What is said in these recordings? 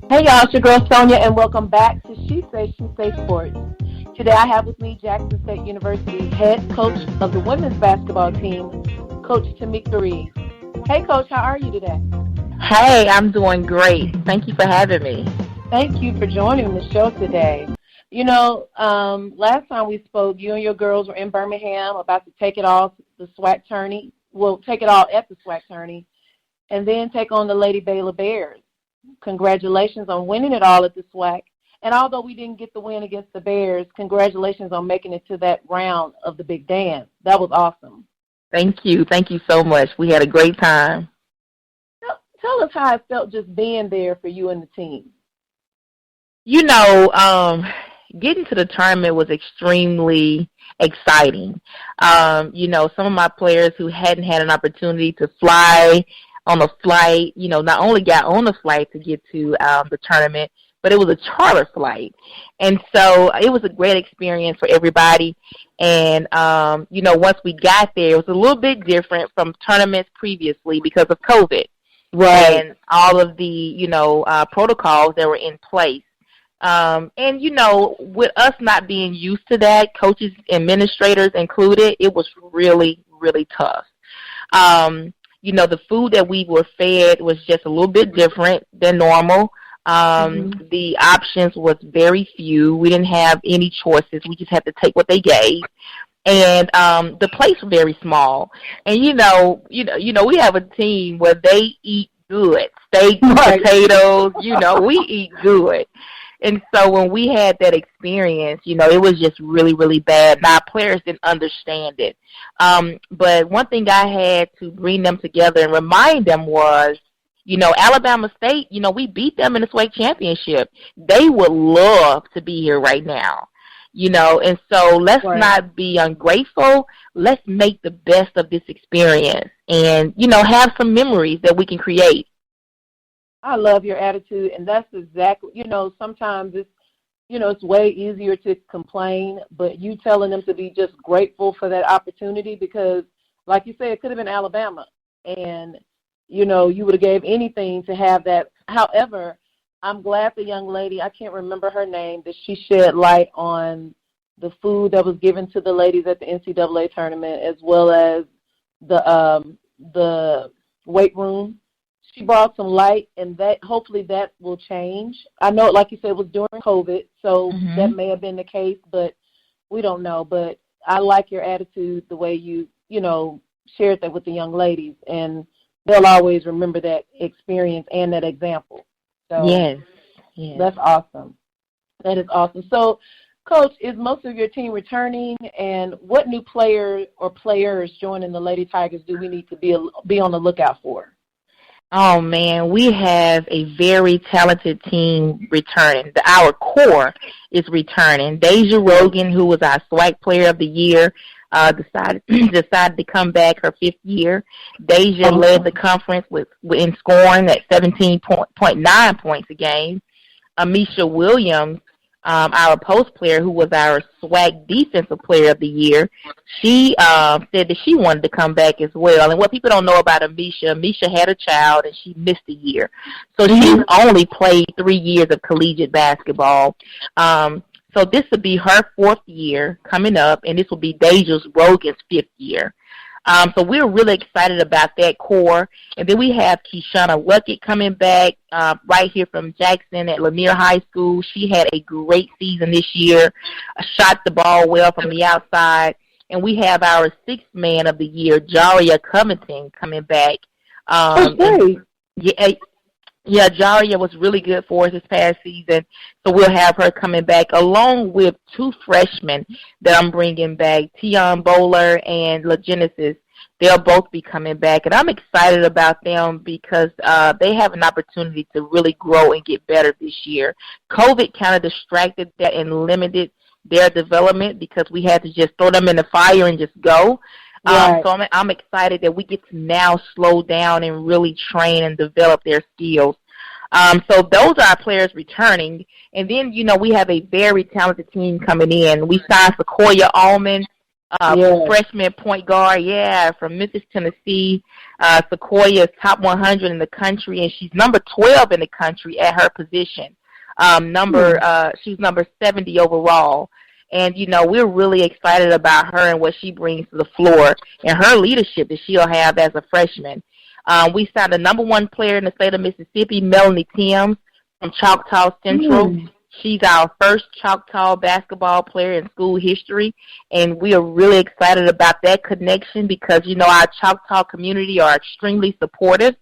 Hey y'all, it's your girl Sonja, and welcome back to She Say Sports. Today I have with me Jackson State University's head coach of the women's basketball team, Coach Tomekia Reed. Hey Coach, how are you today? Hey, I'm doing great. Thank you for having me. Thank you for joining the show today. Last time we spoke, you and your girls were in Birmingham about to take it all to the SWAC tourney. Well, take it all at the SWAC tourney, and then take on the Lady Baylor Bears. Congratulations on winning it all at the SWAC. And although we didn't get the win against the Bears, congratulations on making it to that round of the big dance. That was awesome. Thank you. Thank you so much. We had a great time. Tell us how it felt just being there for you and the team. Getting to the tournament was extremely exciting. Some of my players who hadn't had an opportunity to fly on a flight, not only got on the flight to get to the tournament, but it was a charter flight. And so it was a great experience for everybody. And, once we got there, it was a little bit different from tournaments previously because of COVID. Right. And all of the, protocols that were in place. With us not being used to that, coaches, administrators included, it was really, really tough. The food that we were fed was just a little bit different than normal. The options was very few. We didn't have any choices. We just had to take what they gave. And the place was very small. And we have a team where they eat good. Steak, right. Potatoes, we eat good. And so when we had that experience, it was just really, really bad. Now, players didn't understand it. But one thing I had to bring them together and remind them was, Alabama State, we beat them in the SWAC championship. They would love to be here right now, and so let's not be ungrateful. Let's make the best of this experience and, have some memories that we can create. I love your attitude, and that's exactly, sometimes it's way easier to complain, but you telling them to be just grateful for that opportunity because, like you said, it could have been Alabama, and, you would have gave anything to have that. However, I'm glad the young lady, I can't remember her name, that she shed light on the food that was given to the ladies at the NCAA tournament as well as the weight room. She brought some light, and that hopefully that will change. I know, like you said, it was during COVID, so that may have been the case, but we don't know. But I like your attitude, the way you shared that with the young ladies, and they'll always remember that experience and that example. So yes. That's awesome. That is awesome. So, Coach, is most of your team returning, and what new player or players joining the Lady Tigers do we need to be on the lookout for? Oh, man, we have a very talented team returning. Our core is returning. Deja Rogan, who was our SWAC Player of the Year, decided to come back her fifth year. Deja led the conference in scoring at 17.9 points a game. Amisha Williams, our post player, who was our SWAC Defensive Player of the Year, she said that she wanted to come back as well. And what people don't know about Amisha had a child and she missed a year. So she's only played 3 years of collegiate basketball. So this will be her fourth year coming up, and this will be Deja Rogan's fifth year. So we're really excited about that core. And then we have Keshana Luckett coming back right here from Jackson at Lanier High School. She had a great season this year, shot the ball well from the outside. And we have our sixth man of the year, Jaria Covington, coming back. Jaria was really good for us this past season, so we'll have her coming back along with two freshmen that I'm bringing back, Tion Bowler and LaGenesis. They'll both be coming back, and I'm excited about them because they have an opportunity to really grow and get better this year. COVID kind of distracted that and limited their development because we had to just throw them in the fire and just go. Right. So I'm excited that we get to now slow down and really train and develop their skills. So those are our players returning. And then, we have a very talented team coming in. We signed Sequoia Allman Yeah. freshman point guard, from Memphis, Tennessee. Sequoia is top 100 in the country, and she's number 12 in the country at her position. She's number 70 overall. And, we're really excited about her and what she brings to the floor and her leadership that she'll have as a freshman. We signed the number 1 player in the state of Mississippi, Melanie Timms, from Choctaw Central. She's our first Choctaw basketball player in school history, and we are really excited about that connection because, our Choctaw community are extremely supportive,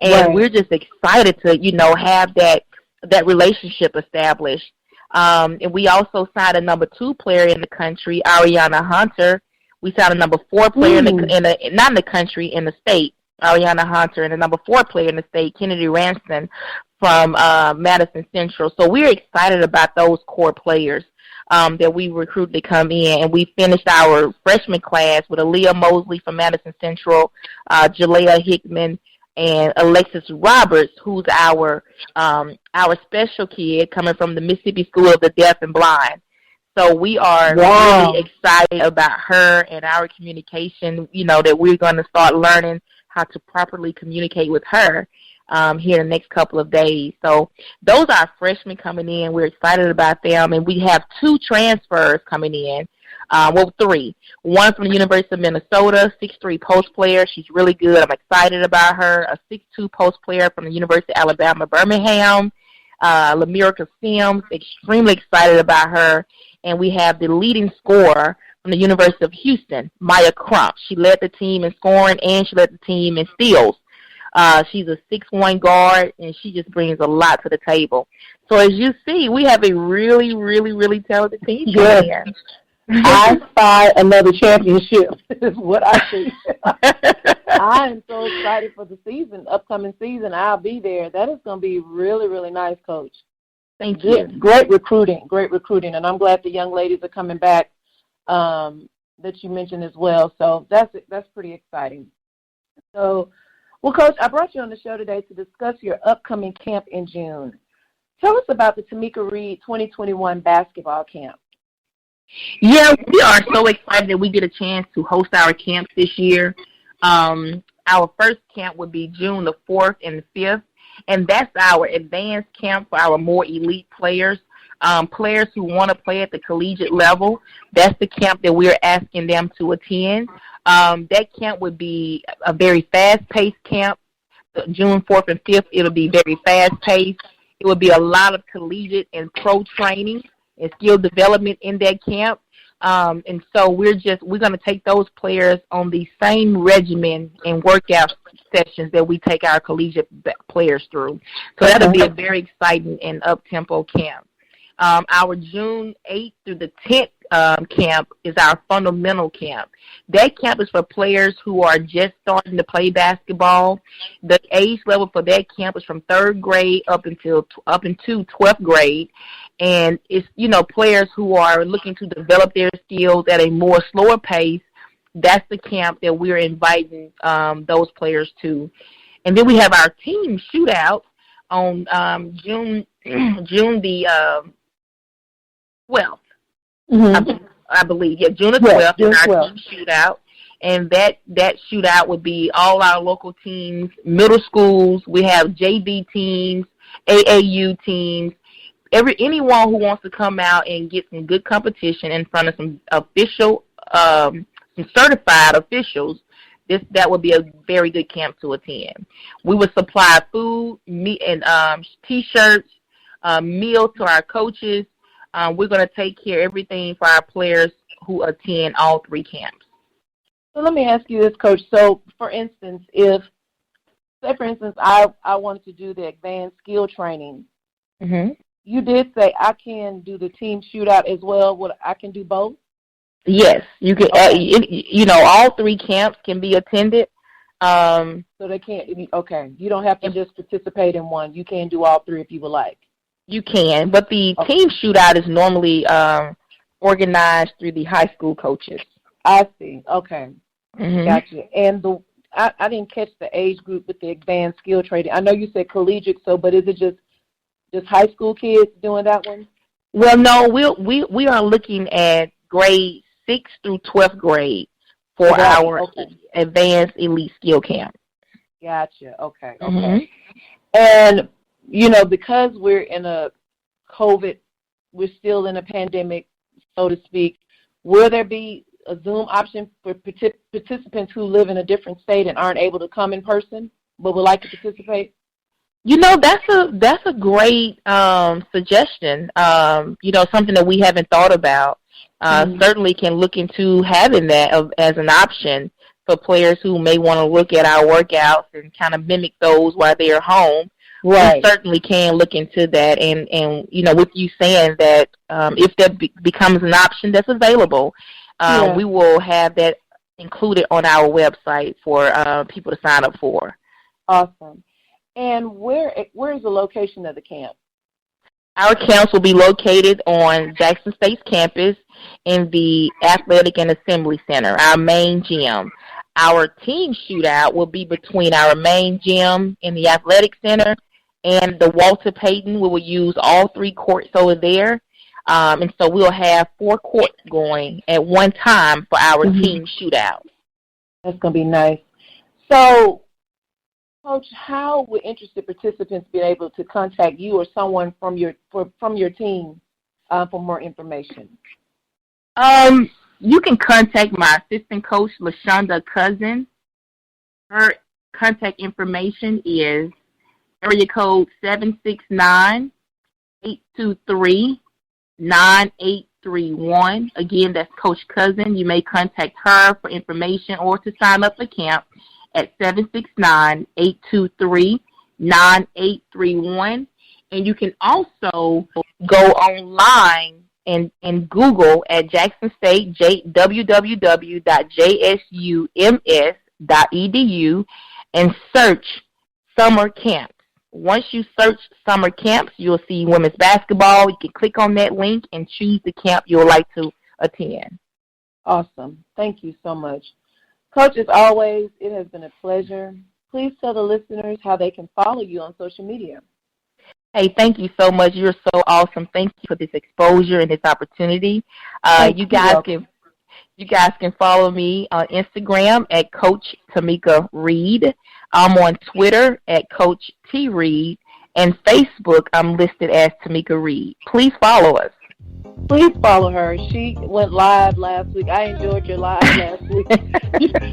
and we're just excited to, have that relationship established. And we also signed a number 2 player in the country, Ariana Hunter. We signed a number 4 player not in the country, in the state, Ariana Hunter, and the number 4 player in the state, Kennedy Ranston, from Madison Central. So we're excited about those core players that we recruited to come in. And we finished our freshman class with Aaliyah Mosley from Madison Central, Jalea Hickman, and Alexis Roberts, who's our special kid coming from the Mississippi School of the Deaf and Blind. So we are really excited about her and our communication, that we're going to start learning how to properly communicate with her here in the next couple of days. So those are freshmen coming in. We're excited about them. And we have 2 transfers coming in. 3. One from the University of Minnesota, 6'3" post player. She's really good. I'm excited about her. A 6'2" post player from the University of Alabama, Birmingham, Lamerica Sims. Extremely excited about her. And we have the leading scorer from the University of Houston, Maya Crump. She led the team in scoring and she led the team in steals. She's a 6'1" guard, and she just brings a lot to the table. So as you see, we have a really, really, really talented team coming in. I spy another championship is what I see. I am so excited for the upcoming season. I'll be there. That is going to be really, really nice, Coach. Thank you. Great recruiting. And I'm glad the young ladies are coming back that you mentioned as well. So that's pretty exciting. So, well, Coach, I brought you on the show today to discuss your upcoming camp in June. Tell us about the Tomekia Reed 2021 basketball camp. Yeah, we are so excited that we get a chance to host our camps this year. Our first camp would be June the 4th and the 5th, and that's our advanced camp for our more elite players, players who want to play at the collegiate level. That's the camp that we're asking them to attend. That camp would be a very fast-paced camp. June 4th and 5th, it'll be very fast-paced. It will be a lot of collegiate and pro training and skill development in that camp. And so we're going to take those players on the same regimen and workout sessions that we take our collegiate players through. So that'll be a very exciting and up-tempo camp. Our June 8th through the 10th camp is our fundamental camp. That camp is for players who are just starting to play basketball. The age level for that camp is from 3rd grade up into 12th grade. And it's, players who are looking to develop their skills at a more slower pace. That's the camp that we're inviting those players to. And then we have our team shootout on June the 12th. I believe. Yeah, June the 12th is our team shootout. And that shootout would be all our local teams, middle schools. We have JV teams, AAU teams. Anyone who wants to come out and get some good competition in front of some official, some certified officials, that would be a very good camp to attend. We would supply food, meat, and T-shirts, meals to our coaches. We're going to take care of everything for our players who attend all 3 camps. So let me ask you this, Coach. So, for instance, I wanted to do the advanced skill training. You did say I can do the team shootout as well. I can do both? Yes, you can. Okay. All 3 camps can be attended. So they can't. Okay, you don't have to just participate in one. You can do all 3 if you would like. You can, but the team shootout is normally organized through the high school coaches. I see. Okay, gotcha. And I didn't catch the age group with the advanced skill training. I know you said collegiate, but is it just high school kids doing that one? Well, no, we are looking at grades 6th through 12th grade for our advanced elite skill camp. Gotcha. Okay. Mm-hmm. And, because we're in a COVID, we're still in a pandemic, so to speak, will there be a Zoom option for participants who live in a different state and aren't able to come in person but would like to participate? That's a great suggestion. Something that we haven't thought about. Certainly can look into having that as an option for players who may want to look at our workouts and kind of mimic those while they're home. Right. We certainly can look into that, and with you saying that if that becomes an option that's available, we will have that included on our website for people to sign up for. Awesome. And where is the location of the camp? Our camps will be located on Jackson State's campus in the Athletic and Assembly Center, our main gym. Our team shootout will be between our main gym in the Athletic Center and the Walter Payton. We will use all 3 courts over there. And so we'll have 4 courts going at one time for our team shootout. That's going to be nice. So, Coach, how would interested participants be able to contact you or someone from your team for more information? You can contact my assistant coach, LaShonda Cousin. Her contact information is area code 769-823-9831. Again, that's Coach Cousin. You may contact her for information or to sign up for camp at 769-823-9831. And you can also go online and Google at Jackson State, www.jsums.edu, and search summer camps. Once you search summer camps, you'll see women's basketball. You can click on that link and choose the camp you would like to attend. Awesome. Thank you so much. Coach, as always, it has been a pleasure. Please tell the listeners how they can follow you on social media. Hey, thank you so much. You're so awesome. Thank you for this exposure and this opportunity. You guys can follow me on Instagram at Coach Tomekia Reed. I'm on Twitter at Coach T Reed, and Facebook I'm listed as Tomekia Reed. Please follow us. Please follow her. She went live last week. I enjoyed your live last week.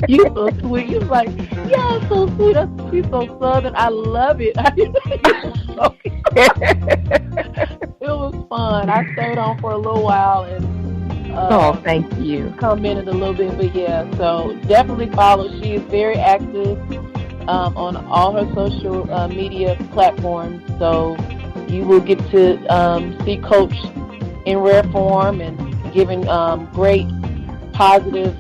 You're so sweet. You're like, yeah, it's so sweet. She's so southern. I love it. It was fun. I stayed on for a little while and thank you. Commented a little bit, but yeah. So definitely follow. She is very active on all her social media platforms. So you will get to see Coach in rare form and giving great positive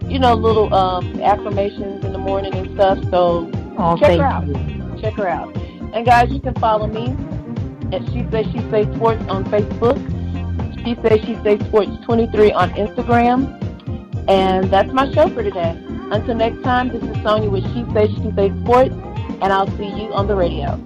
little affirmations in the morning and stuff. So check her out. Check her out. And guys, you can follow me at She Say Sports on Facebook. She Say Sports 23 on Instagram. And that's my show for today. Until next time, this is Sonja with She Say Sports, and I'll see you on the radio.